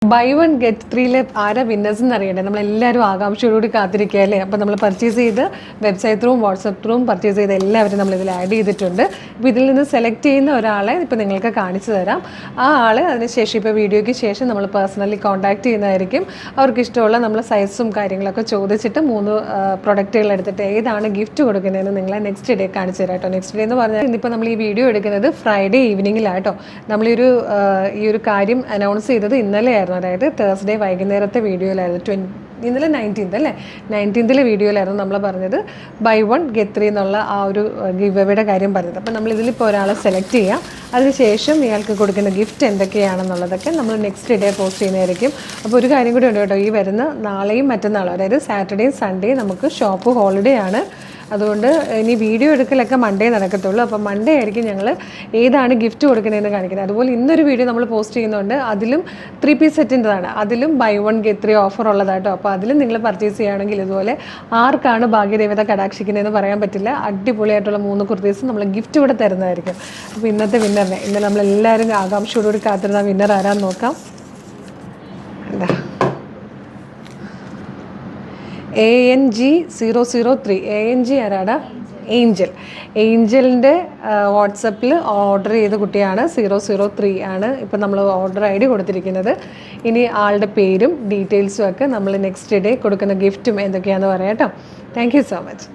By one get ത്രീയിലെ ആരാ winners എന്ന് അറിയണ്ടേ, നമ്മളെല്ലാവരും ആകാംക്ഷയോടുകൂടി കാത്തിരിക്കുക അല്ലേ. അപ്പോൾ നമ്മൾ പർച്ചേസ് ചെയ്ത് വെബ്സൈറ്റ് ത്രൂവും വാട്സപ്പ് ത്രൂവും പർച്ചേസ് ചെയ്ത് എല്ലാവരും നമ്മളിതിൽ ആഡ് ചെയ്തിട്ടുണ്ട്. അപ്പോൾ ഇതിൽ നിന്ന് സെലക്ട് ചെയ്യുന്ന ഒരാളെ ഇപ്പോൾ നിങ്ങൾക്ക് കാണിച്ചു തരാം. ആ ആൾ അതിനുശേഷം ഇപ്പോൾ വീഡിയോയ്ക്ക് ശേഷം നമ്മൾ പേഴ്സണലി കോൺടാക്ട് ചെയ്യുന്നതായിരിക്കും. അവർക്ക് ഇഷ്ടമുള്ള നമ്മൾ സൈസും കാര്യങ്ങളൊക്കെ ചോദിച്ചിട്ട് 3 പ്രൊഡക്റ്റുകൾ എടുത്തിട്ട് ഏതാണ് ഗിഫ്റ്റ് കൊടുക്കുന്നതെന്ന് നിങ്ങളെ നെക്സ്റ്റ് ഡേ കാണിച്ചു തരാം കേട്ടോ. നെക്സ്റ്റ് ഡേ എന്ന് പറഞ്ഞാൽ ഇന്നിപ്പോൾ നമ്മൾ ഈ വീഡിയോ എടുക്കുന്നത് ഫ്രൈഡേ ഈവനിങ്ങിലാട്ടോ. നമ്മളൊരു ഈ ഒരു കാര്യം അനൗൺസ് ചെയ്തത് ഇന്നലെയായിരുന്നു. അതായത് തേഴ്സ്ഡേ വൈകുന്നേരത്തെ വീഡിയോയിലായിരുന്നു. ഇന്നലെ 19th അല്ലേ, 19th വീഡിയോയിലായിരുന്നു നമ്മൾ പറഞ്ഞത് ബൈ വൺ ഗെറ്റ് ത്രീ എന്നുള്ള ആ ഒരു ഗിവ് അവയുടെ കാര്യം പറഞ്ഞത്. അപ്പോൾ നമ്മൾ ഇതിലിപ്പോൾ ഒരാളെ സെലക്ട് ചെയ്യാം. അതിനുശേഷം ഇയാൾക്ക് കൊടുക്കുന്ന ഗിഫ്റ്റ് എന്തൊക്കെയാണെന്നുള്ളതൊക്കെ നമ്മൾ നെക്സ്റ്റ് ഡേ പോസ്റ്റ് ചെയ്യുന്നതായിരിക്കും. അപ്പോൾ ഒരു കാര്യം കൂടി ഉണ്ട് കേട്ടോ, ഈ വരുന്ന നാളെയും മറ്റന്നാളും അതായത് സാറ്റർഡേയും സൺഡേയും നമുക്ക് ഷോപ്പ് ഹോളിഡേ ആണ്. അതുകൊണ്ട് ഇനി വീഡിയോ എടുക്കലൊക്കെ മൺഡേ നടക്കത്തുള്ളൂ. അപ്പോൾ മൺഡേ ആയിരിക്കും ഞങ്ങൾ ഏതാണ് ഗിഫ്റ്റ് കൊടുക്കുന്നതെന്ന് കാണിക്കുന്നത്. അതുപോലെ ഇന്നൊരു വീഡിയോ നമ്മൾ പോസ്റ്റ് ചെയ്യുന്നുണ്ട്, അതിലും 3 പീസ് സെറ്റിൻ്റെതാണ്. അതിലും buy one get three offer ഉള്ളതാട്ടോ. അപ്പോൾ അതിലും നിങ്ങൾ പർച്ചേസ് ചെയ്യുകയാണെങ്കിൽ ഇതുപോലെ ആർക്കാണ് ഭാഗ്യദേവത കടാക്ഷിക്കുന്നതെന്ന് പറയാൻ പറ്റില്ല. അടിപൊളിയായിട്ടുള്ള 3 കുർത്തീസ് നമ്മൾ ഗിഫ്റ്റ് കൂടെ തരുന്നതായിരിക്കും. അപ്പോൾ ഇന്നത്തെ വിന്നറിനെ ഇന്ന് നമ്മളെല്ലാവരും ആകാംക്ഷയോടുകൂടി കാത്തിരുന്ന വിന്നർ ആരാന്ന് നോക്കാം. എന്താ ANG003 ANG ആരാടാ? ഏഞ്ചലിൻ്റെ വാട്സപ്പിൽ ഓർഡർ ചെയ്ത കുട്ടിയാണ്. 003 ആണ് ഇപ്പോൾ നമ്മൾ ഓർഡർ ID കൊടുത്തിരിക്കുന്നത്. ഇനി ആളുടെ പേരും ഡീറ്റെയിൽസും ഒക്കെ നമ്മൾ നെക്സ്റ്റ് ഡേ കൊടുക്കുന്ന ഗിഫ്റ്റും എന്തൊക്കെയാണെന്ന് പറയാം കേട്ടോ. Thank you so much.